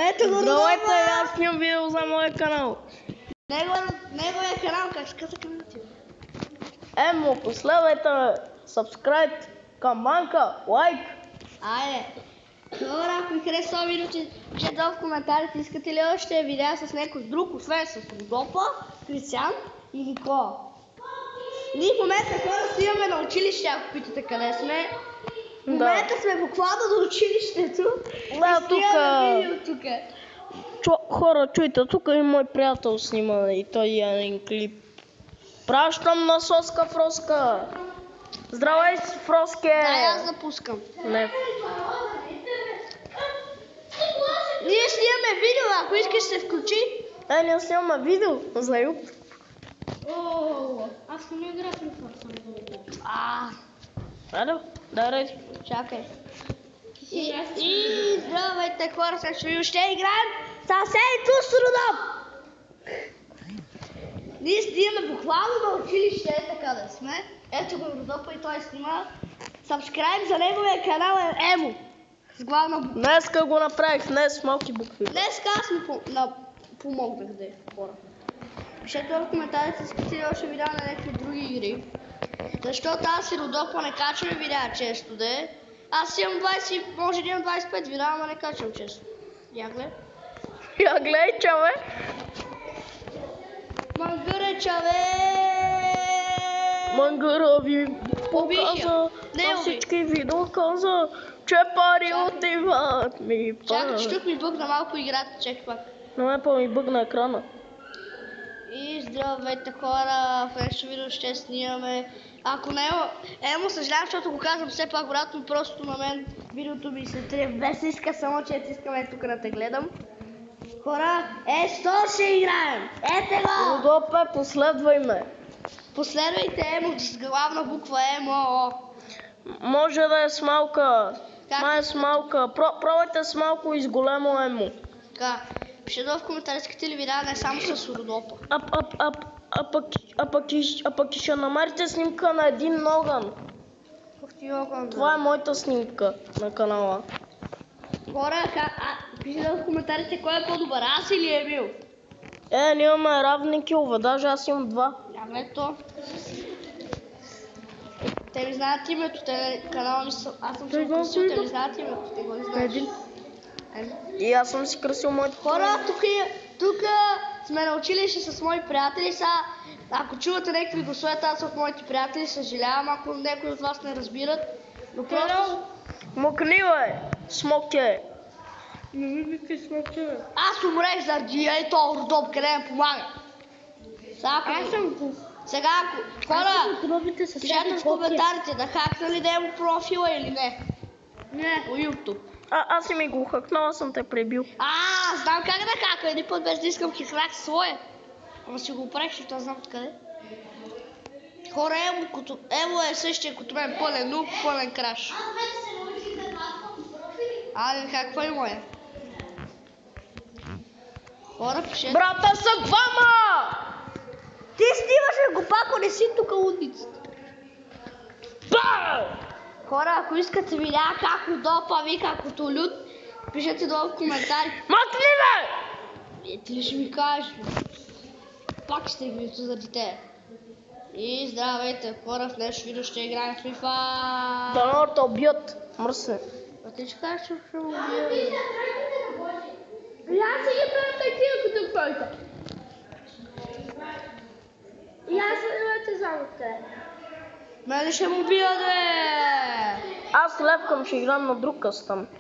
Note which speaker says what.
Speaker 1: Ето го
Speaker 2: Здравейте,
Speaker 1: Родопа!
Speaker 2: аз снимам видео за моя канал.
Speaker 1: Неговия канал, как се каза каналът?
Speaker 2: Емо, последвайте ме, subscribe, камбанка, лайк.
Speaker 1: Айде! Хора, ако ви хареса това видео, че долу в коментарите искате ли още видеа с някой друг, освен с Родопа, Кристиан и Никола. Ние в момента хора снимаме на училище, ако питате къде сме. В момента сме буквално до училището.
Speaker 2: Да,
Speaker 1: снимаме видео тук.
Speaker 2: Хора, чуйте, тук и мой приятел снима и той е един клип. Пращам на Соска Фроска. Здравей, Фроске!
Speaker 1: Да, аз запускам.
Speaker 2: Не.
Speaker 1: Ние снимаме видео, ако искаш се включи.
Speaker 2: Ние снимаме видео за YouTube.
Speaker 1: Аз не играя при това.
Speaker 2: Дарай.
Speaker 1: Чакай. И здравейте хора, сега ще играем съседство с Родоп. Ние снимаме буквално на училище, така да сме. Ето го Родопа и той снима. Сабскрайб за неговия канал е Емо. С главна буква.
Speaker 2: Днеска го направих, днес с малки букви.
Speaker 1: Днеска аз му помогнах да е хора. Пишете в коментарите, искате ли още видеа на някакви други игри. Защото аз и Родопа не качваме видеа често, де. Аз имам 20, може да имам 25 видеа, ама не качвам често. Я гледай.
Speaker 2: Я гледай, чаве.
Speaker 1: Мангъречаве!
Speaker 2: Мангъра ви показа на всички ви доказа, че пари отиват ми пак.
Speaker 1: Чакай, че тук ми бъгна малко играта, чакай пак.
Speaker 2: Но ме па ми бъгна екрана.
Speaker 1: И здравейте хора, в следващото видео ще снимаме. Ако не Емо, съжалявам, защото го казвам все пак, обратно, просто на мен видеото ми се трие без иска, само че искаме тук да те гледам. Хора, сто ще играем! Ете го!
Speaker 2: Родопе, последвай ме.
Speaker 1: Последвайте Емо с главна буква ЕМО.
Speaker 2: Може да е с малка. Май е с малка. Пробвайте с малко и с големо емо.
Speaker 1: Така, пишете в коментарите, искате ли видеа не само с Родопа.
Speaker 2: А пък ще намерите снимка на един огън. Това е моята снимка на канала.
Speaker 1: Хора, пишете в коментарите кой е по-добър, аз или Емил?
Speaker 2: Ние имаме равни килове, даже аз имам 2.
Speaker 1: Ето. Те ми знаят името, канала ми аз съм се красил, те ми знаят името, те го не знаеш.
Speaker 2: И аз съм си красил моите
Speaker 1: хора, тук сме на училище с мои приятели, ако чувате някакви гласове, аз съм моите приятели, съжалявам, ако някои от вас не разбират, но просто...
Speaker 2: Мокни бе, смоке.
Speaker 1: Не ми викай смоке. Аз умрех заради ето Родоп, къде ме помага. Аз съм го. Сега, хора, пишете в коментарите да хакна ли да е профила или не. Не. По YouTube.
Speaker 2: Аз си ми го хакнал, съм те пребил.
Speaker 1: Знам как да хака, един път без да искам хакнах своя. Ама си го правих, защото знам откъде. Хора, Емо е същия като мен, пълен нуб, пълен краш. Не хаква и моя. Хора, пишете.
Speaker 2: Брата са двама!
Speaker 1: Ти снимаш го пак, не си тук лудницата. Хора, ако искате видеа как Родопа вика като луд, пишете долу в коментари.
Speaker 2: Махни бе!
Speaker 1: Ти ли ще ми кажеш? Пак ще видите заради те. И здравейте хора, в днешното видео ще играем в FIFA.
Speaker 2: Дано те убият. Мръсне.
Speaker 1: Ти ще кажеш, че ще убия. Аз си ги правя такива като който. И аз не знам от те. Мене ще му убия, де!
Speaker 2: Аз левкам ще играм на друг къстъм.